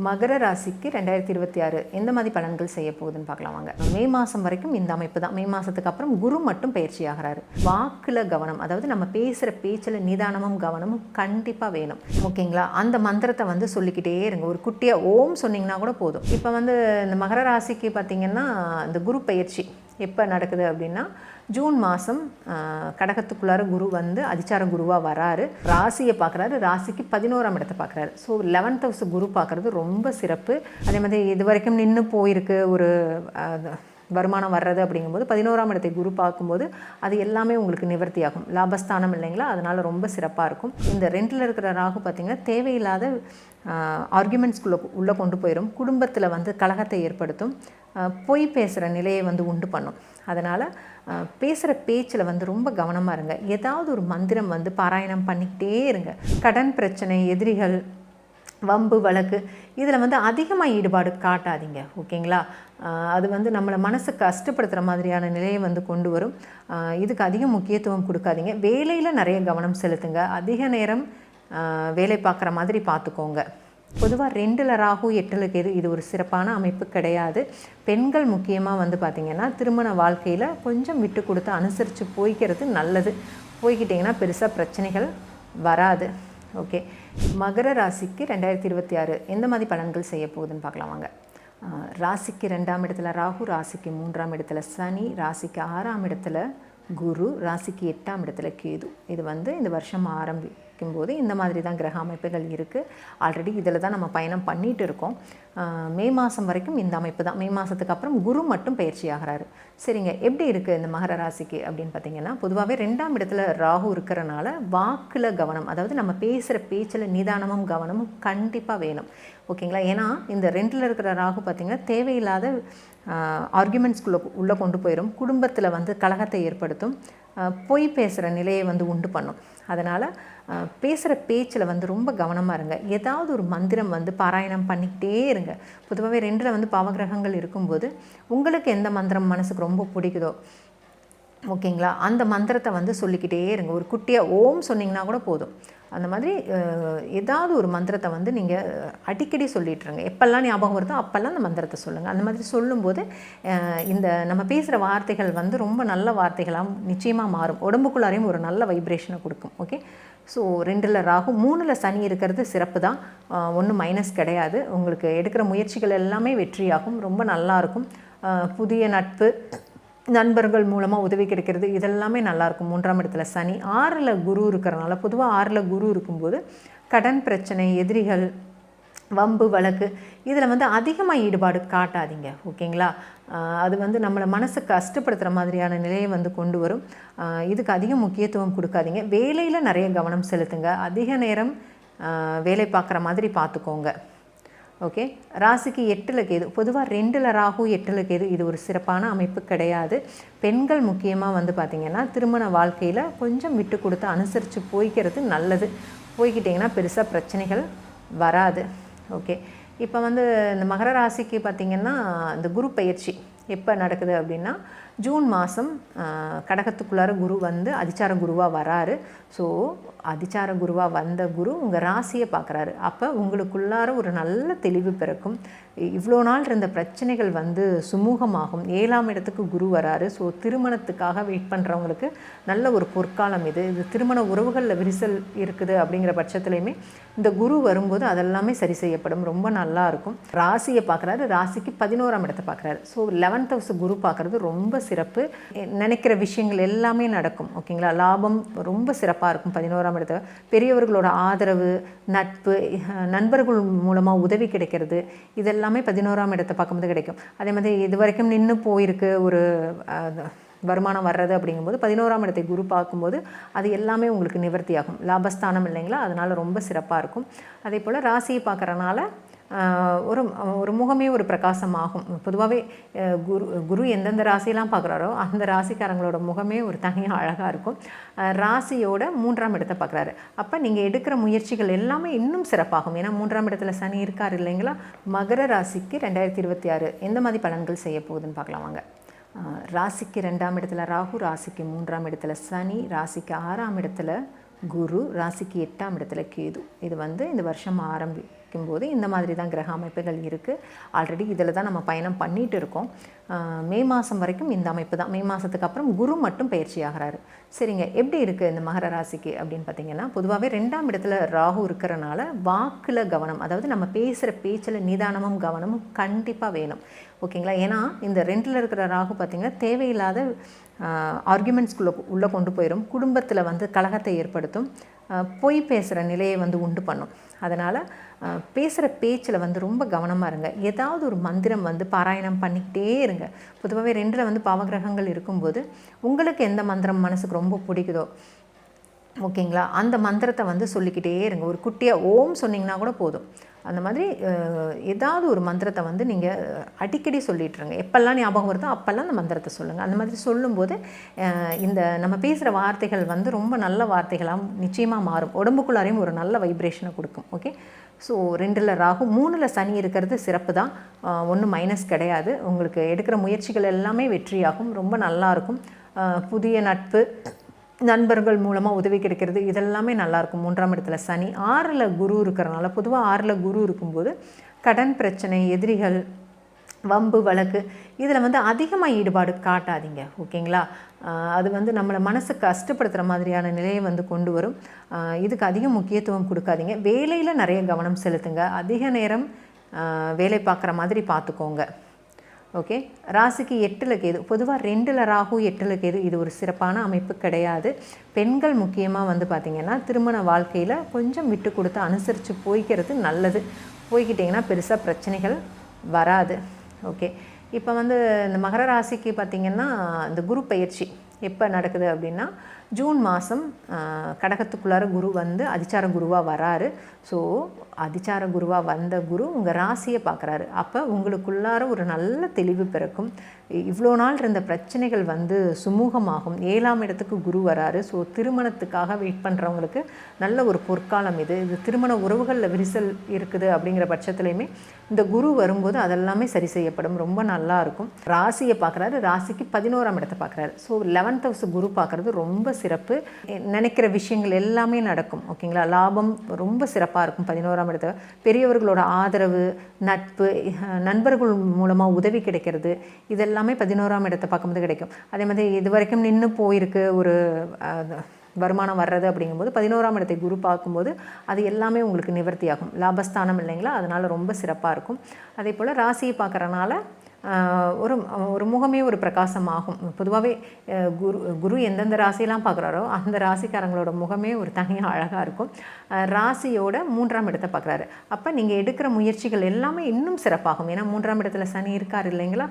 மகர ராசிக்கு 2026 எந்த மாதிரி பலன்கள் செய்ய போகுதுன்னு பார்க்கலாம் வாங்க. மே மாதம் வரைக்கும் இந்த அமைப்பு தான். மே மாதத்துக்கு அப்புறம் குரு மட்டும் பயிற்சி ஆகிறாரு. வாக்கில் கவனம், அதாவது நம்ம பேசுகிற பேச்சில் நிதானமும் கவனமும் கண்டிப்பாக வேணும். ஓகேங்களா? அந்த மந்திரத்தை சொல்லிக்கிட்டே இருங்க. ஒரு குட்டியாக ஓம் சொன்னீங்கன்னா கூட போதும். இப்போ இந்த மகர ராசிக்கு பார்த்திங்கன்னா இந்த குரு பயிற்சி எப்போ நடக்குது அப்படின்னா ஜூன் மாதம் கடகத்துக்குள்ளார குரு அதிச்சார குருவாக வராரு. ராசியை பார்க்குறாரு. ராசிக்கு 11ஆம் இடத்தை பார்க்குறாரு. ஸோ 11th ஹவுஸ் குரு பார்க்குறது ரொம்ப சிறப்பு. அதே மாதிரி இது வரைக்கும் நின்று போயிருக்கு ஒரு வருமானம் வர்றது அப்படிங்கும்போது 11ஆம் இடத்தை குரு பார்க்கும்போது அது எல்லாமே உங்களுக்கு நிவர்த்தி ஆகும். லாபஸ்தானம் இல்லைங்களா, அதனால் ரொம்ப சிறப்பாக இருக்கும். இந்த 2ல் இருக்கிற ராகு பார்த்திங்கன்னா தேவையில்லாத ஆர்குமெண்ட்ஸ்குள்ளே உள்ளே கொண்டு போயிடும். குடும்பத்தில் கலகத்தை ஏற்படுத்தும். பொய் பேசுகிற நிலையை உண்டு பண்ணும். அதனால் பேசுகிற பேச்சில் ரொம்ப கவனமாக இருங்க. ஏதாவது ஒரு மந்திரம் பாராயணம் பண்ணிக்கிட்டே இருங்க. கடன் பிரச்சனை, எதிரிகள், வம்பு வழக்கு இதில் அதிகமாக ஈடுபாடு காட்டாதீங்க. ஓகேங்களா? அது நம்மளை மனசு கஷ்டப்படுத்துகிற மாதிரியான நிலையை கொண்டு வரும். இதுக்கு அதிக முக்கியத்துவம் கொடுக்காதீங்க. வேலையில் நிறைய கவனம் செலுத்துங்க. அதிக நேரம் வேலை பார்க்குற மாதிரி பார்த்துக்கோங்க. பொதுவாக 2ல் ராகு 8ல் கேது இது ஒரு சிறப்பான அமைப்பு கிடையாது. பெண்கள் முக்கியமாக பார்த்திங்கன்னா திருமண வாழ்க்கையில் கொஞ்சம் விட்டு கொடுத்து அனுசரித்து போய்க்கிறது நல்லது. போய்கிட்டிங்கன்னா பெருசாக பிரச்சனைகள் வராது. ஓகே, மகர ராசிக்கு 2026 எந்த மாதிரி பலன்கள் செய்ய போகுதுன்னு பார்க்கலாம் வாங்க. ராசிக்கு 2ஆம் இடத்துல ராகு, ராசிக்கு 3ஆம் இடத்துல சனி, ராசிக்கு 6ஆம் இடத்துல குரு, ராசிக்கு 8ஆம் இடத்துல கேது. இது இந்த வருஷம் ஆரம்பிக்கும்போது இந்த மாதிரி தான் கிரக அமைப்புகள் இருக்குது. ஆல்ரெடி இதில் தான் நம்ம பயணம் பண்ணிகிட்டு இருக்கோம். மே மாதம் வரைக்கும் இந்த அமைப்பு தான். மே மாதத்துக்கு அப்புறம் குரு மட்டும் பயிற்சி ஆகிறாரு. சரிங்க, எப்படி இருக்குது இந்த மகர ராசிக்கு அப்படின்னு பார்த்தீங்கன்னா, பொதுவாகவே 2ஆம் இடத்துல ராகு இருக்கிறனால வாக்கில் கவனம், அதாவது நம்ம பேசுகிற பேச்சில் நிதானமும் கவனமும் கண்டிப்பாக வேணும். ஓகேங்களா? ஏன்னா இந்த 2ல் இருக்கிற ராகு பார்த்திங்கன்னா தேவையில்லாத ஆர்குமெண்ட்ஸ்குள்ளே உள்ளே கொண்டு போயிடும். குடும்பத்தில் கலகத்தை ஏற்படுத்தும். பொய் பேசுகிற நிலையை உண்டு பண்ணும். அதனால் பேசுகிற பேச்சில் ரொம்ப கவனமாக இருங்க. ஏதாவது ஒரு மந்திரம் பாராயணம் பண்ணிக்கிட்டே இருங்க. பொதுவாகவே 2ல் பாவகிரகங்கள் இருக்கும்போது உங்களுக்கு எந்த மந்திரம் மனசுக்கு ரொம்ப பிடிக்குதோ, ஓகேங்களா, அந்த மந்திரத்தை சொல்லிக்கிட்டே இருங்க. ஒரு குட்டியாக ஓம் சொன்னிங்கன்னா கூட போதும். அந்த மாதிரி ஏதாவது ஒரு மந்திரத்தை நீங்கள் அடிக்கடி சொல்லிட்டுருங்க. எப்பெல்லாம் ஞாபகம் வருதோ அப்போல்லாம் அந்த மந்திரத்தை சொல்லுங்கள். அந்த மாதிரி சொல்லும்போது இந்த நம்ம பேசுகிற வார்த்தைகள் ரொம்ப நல்ல வார்த்தைகளாக நிச்சயமாக மாறும். உடம்புக்குள்ளாரையும் ஒரு நல்ல வைப்ரேஷனை கொடுக்கும். ஓகே, ஸோ 2ல் ராகு, 3ல் சனி இருக்கிறது சிறப்பு தான். ஒன்றும் மைனஸ் கிடையாது. உங்களுக்கு எடுக்கிற முயற்சிகள் எல்லாமே வெற்றியாகும். ரொம்ப நல்லாயிருக்கும். புதிய நட்பு, நண்பர்கள் மூலமாக உதவி கிடைக்கிறது, இதெல்லாமே நல்லாயிருக்கும். 3ஆம் இடத்துல சனி, 6ல் குரு இருக்கிறனால, பொதுவாக 6ல் குரு இருக்கும்போது கடன் பிரச்சனை, எதிரிகள், வம்பு வழக்கு இதில் அதிகமாக ஈடுபாடு காட்டாதீங்க. ஓகேங்களா? அது நம்மளை மனசு கஷ்டப்படுத்துகிற மாதிரியான நிலையை கொண்டு வரும். இதுக்கு அதிக முக்கியத்துவம் கொடுக்காதீங்க. வேலையில் நிறைய கவனம் செலுத்துங்க. அதிக நேரம் வேலை பார்க்குற மாதிரி பார்த்துக்கோங்க. ஓகே, ராசிக்கு 8ல் கேது. பொதுவாக 2ல் ராகு 8ல் கேது இது ஒரு சிறப்பான அமைப்பு கிடையாது. பெண்கள் முக்கியமாக பார்த்திங்கன்னா திருமண வாழ்க்கையில் கொஞ்சம் விட்டு கொடுத்து அனுசரித்து போய்க்கிறது நல்லது. போய்கிட்டிங்கன்னா பெருசாக பிரச்சனைகள் வராது. ஓகே, இப்போ இந்த மகர ராசிக்கு பார்த்திங்கன்னா இந்த குரு பயிற்சி எப்போ நடக்குது அப்படின்னா ஜூன் மாதம் கடகத்துக்குள்ளார குரு அதிச்சார குருவாக வராரு. ஸோ அதிச்சார குருவாக வந்த குரு உங்கள் ராசியை பார்க்குறாரு. அப்போ உங்களுக்குள்ளார ஒரு நல்ல தெளிவு பிறக்கும். இவ்வளோ நாள் இருந்த பிரச்சனைகள் சுமூகமாகும். 7ஆம் இடத்துக்கு குரு வராரு. ஸோ திருமணத்துக்காக வெயிட் பண்ணுறவங்களுக்கு நல்ல ஒரு பொற்காலம் இது. திருமண உறவுகளில் விரிசல் இருக்குது அப்படிங்கிற பட்சத்துலையுமே இந்த குரு வரும்போது அதெல்லாமே சரி செய்யப்படும். ரொம்ப நல்லா இருக்கும். ராசியை பார்க்குறாரு. ராசிக்கு 11ஆம் இடத்தை பார்க்குறாரு. ஸோ 11th ஹவுஸ் குரு பார்க்குறது ரொம்ப சிறப்பு. நினைக்கிற விஷயங்கள் எல்லாமே நடக்கும். ஓகேங்களா? லாபம் ரொம்ப சிறப்பாக இருக்கும். 11ஆம் இடத்துல பெரியவர்களோட ஆதரவு, நட்பு, நண்பர்கள் மூலமாக உதவி கிடைக்கிறது, இதெல்லாமே 11ஆம் இடத்தை பார்க்கும்போது கிடைக்கும். அதே மாதிரி இது வரைக்கும் நின்று போயிருக்கு ஒரு வருமானம் வர்றது அப்படிங்கும்போது 11ஆம் இடத்தை குரு பார்க்கும்போது அது எல்லாமே உங்களுக்கு நிவர்த்தி ஆகும். லாபஸ்தானம் இல்லைங்களா, அதனால் ரொம்ப சிறப்பாக இருக்கும். அதே போல் ராசியை பார்க்குறனால ஒரு முகமே ஒரு பிரகாசமாகும். பொதுவாகவே குரு எந்தெந்த ராசியெல்லாம் பார்க்குறாரோ அந்த ராசிக்காரங்களோட முகமே ஒரு தனியாக அழகாக இருக்கும். ராசியோட 3ஆம் இடத்தை பார்க்குறாரு. அப்போ நீங்கள் எடுக்கிற முயற்சிகள் எல்லாமே இன்னும் சிறப்பாகும். ஏன்னா 3ஆம் இடத்துல சனி இருக்கார் இல்லைங்களா. மகர ராசிக்கு 2026 எந்த மாதிரி பலன்கள் செய்ய போகுதுன்னு பார்க்கலாம் வாங்க. ராசிக்கு 2ஆம் இடத்துல ராகு, ராசிக்கு 3ஆம் இடத்துல சனி, ராசிக்கு 6ஆம் இடத்துல குரு, ராசிக்கு 8ஆம் இடத்துல கேது. இது இந்த வருஷம் ஆரம்பிக்கும் போது இந்த மாதிரி தான் கிரக அமைப்புகள் இருக்குது. ஆல்ரெடி இதில் தான் நம்ம பயணம் பண்ணிகிட்டு இருக்கோம். மே மாதம் வரைக்கும் இந்த அமைப்பு தான். மே மாதத்துக்கு அப்புறம் குரு மட்டும் பயிற்சி ஆகிறாரு. சரிங்க, எப்படி இருக்குது இந்த மகர ராசிக்கு அப்படின்னு பார்த்தீங்கன்னா, பொதுவாகவே 2ஆம் இடத்துல ராகு இருக்கிறனால வாக்கில் கவனம், அதாவது நம்ம பேசுகிற பேச்சில் நிதானமும் கவனமும் கண்டிப்பாக வேணும். ஓகேங்களா? ஏன்னா இந்த 2ல் இருக்கிற ராகு பார்த்திங்கன்னா தேவையில்லாத ஆர்குமெண்ட்ஸ்குள்ளே உள்ளே கொண்டு போயிடும். குடும்பத்தில் வந்து கலகத்தை ஏற்படுத்தும். பொய் பேசுகிற நிலையை வந்து உண்டு பண்ணும். அதனால் பேசுகிற பேச்சில் வந்து ரொம்ப கவனமாக இருங்க. ஏதாவது ஒரு மந்திரம் வந்து பாராயணம் பண்ணிக்கிட்டே இருங்க. பொதுவாகவே 2ல் வந்து பாவகிரகங்கள் இருக்கும்போது உங்களுக்கு எந்த மந்திரம் மனசுக்கு ரொம்ப பிடிக்குதோ, ஓகேங்களா, அந்த மந்திரத்தை வந்து சொல்லிக்கிட்டே இருங்க. ஒரு குட்டியாக ஓம் சொன்னிங்கன்னா கூட போதும். அந்த மாதிரி ஏதாவது ஒரு மந்திரத்தை வந்து நீங்கள் அடிக்கடி சொல்லிட்டுருங்க. எப்போல்லாம் ஞாபகம் வருதோ அப்போல்லாம் அந்த மந்திரத்தை சொல்லுங்கள். அந்த மாதிரி சொல்லும்போது இந்த நம்ம பேசுகிற வார்த்தைகள் வந்து ரொம்ப நல்ல வார்த்தைகளாக நிச்சயமாக மாறும். உடம்புக்குள்ளாரையும் ஒரு நல்ல வைப்ரேஷனை கொடுக்கும். ஓகே, ஸோ 2ல் ராகு, 3ல் சனி இருக்கிறது சிறப்பு தான். ஒன்றும் மைனஸ் கிடையாது. உங்களுக்கு எடுக்கிற முயற்சிகள் எல்லாமே வெற்றியாகும். ரொம்ப நல்லாயிருக்கும். புதிய நட்பு, நண்பர்கள் மூலமாக உதவி கிடைக்கிறது, இதெல்லாமே நல்லாயிருக்கும். 3ஆம் இடத்துல சனி, 6ல் குரு இருக்கிறனால, பொதுவாக 6ல் குரு இருக்கும்போது கடன் பிரச்சனை, எதிரிகள், வம்பு வழக்கு, இதில் வந்து அதிகமாக ஈடுபாடு காட்டாதீங்க. ஓகேங்களா? அது வந்து நம்மளை மனசை கஷ்டப்படுத்துகிற மாதிரியான நிலையை வந்து கொண்டு வரும். இதுக்கு அதிக முக்கியத்துவம் கொடுக்காதீங்க. வேலையில் நிறைய கவனம் செலுத்துங்க. அதிக நேரம் வேலை பார்க்குற மாதிரி பார்த்துக்கோங்க. ஓகே, ராசிக்கு 8ல் கேது. பொதுவாக 2ல் ராகு 8ல் கேது இது ஒரு சிறப்பான அமைப்பு கிடையாது. பெண்கள் முக்கியமாக வந்து பார்த்திங்கன்னா திருமண வாழ்க்கையில் கொஞ்சம் விட்டு கொடுத்து அனுசரித்து போய்க்கிறது நல்லது. போய்கிட்டிங்கன்னா பெருசாக பிரச்சனைகள் வராது. ஓகே, இப்போ வந்து இந்த மகர ராசிக்கு பார்த்திங்கன்னா இந்த குரு பயிற்சி எப்போ நடக்குது அப்படின்னா, ஜூன் மாதம் கடகத்துக்குள்ளார குரு வந்து அதிச்சார குருவாக வராரு. ஸோ அதிச்சார குருவாக வந்த குரு உங்கள் ராசியை பார்க்குறாரு. அப்போ உங்களுக்குள்ளார ஒரு நல்ல தெளிவு பிறக்கும். இவ்வளோ நாள் இருந்த பிரச்சனைகள் வந்து சுமூகமாகும். 7ஆம் இடத்துக்கு குரு வராரு. ஸோ திருமணத்துக்காக வெயிட் பண்ணுறவங்களுக்கு நல்ல ஒரு பொற்காலம் இது. திருமண உறவுகளில் விரிசல் இருக்குது அப்படிங்கிற பட்சத்துலையுமே இந்த குரு வரும்போது அதெல்லாமே சரி செய்யப்படும். ரொம்ப நல்லாயிருக்கும். ராசியை பார்க்குறாரு. ராசிக்கு 11ஆம் இடத்தை பார்க்குறாரு. ஸோ 11th ஹவுஸ் குரு பார்க்குறது ரொம்ப சிறப்பு. நினைக்கிற விஷயங்கள் எல்லாமே நடக்கும். ஓகேங்களா? லாபம் ரொம்ப சிறப்பாக இருக்கும். 11ஆம் இடத்தை பெரியவர்களோட ஆதரவு, நட்பு, நண்பர்கள் மூலமாக உதவி கிடைக்கிறது, இதெல்லாமே 11ஆம் இடத்தை பார்க்கும்போது கிடைக்கும். அதே மாதிரி இது வரைக்கும் நின்று போயிருக்கு ஒரு வருமானம் வர்றது அப்படிங்கும்போது 11ஆம் இடத்தை குரு பார்க்கும்போது அது எல்லாமே உங்களுக்கு நிவர்த்தி ஆகும். லாபஸ்தானம் இல்லைங்களா? அதனால் ரொம்ப சிறப்பாக இருக்கும். அதே போல் ராசியை பார்க்குறனால ஒரு முகமே ஒரு பிரகாசமாகும். பொதுவாகவே குரு எந்தெந்த ராசியெல்லாம் பார்க்குறாரோ அந்த ராசிக்காரங்களோட முகமே ஒரு தனியாக அழகாக இருக்கும். ராசியோட 3ஆம் இடத்தை பார்க்குறாரு. அப்போ நீங்கள் எடுக்கிற முயற்சிகள் எல்லாமே இன்னும் சிறப்பாகும். ஏன்னா 3ஆம் இடத்துல சனி இருக்கார் இல்லைங்களா?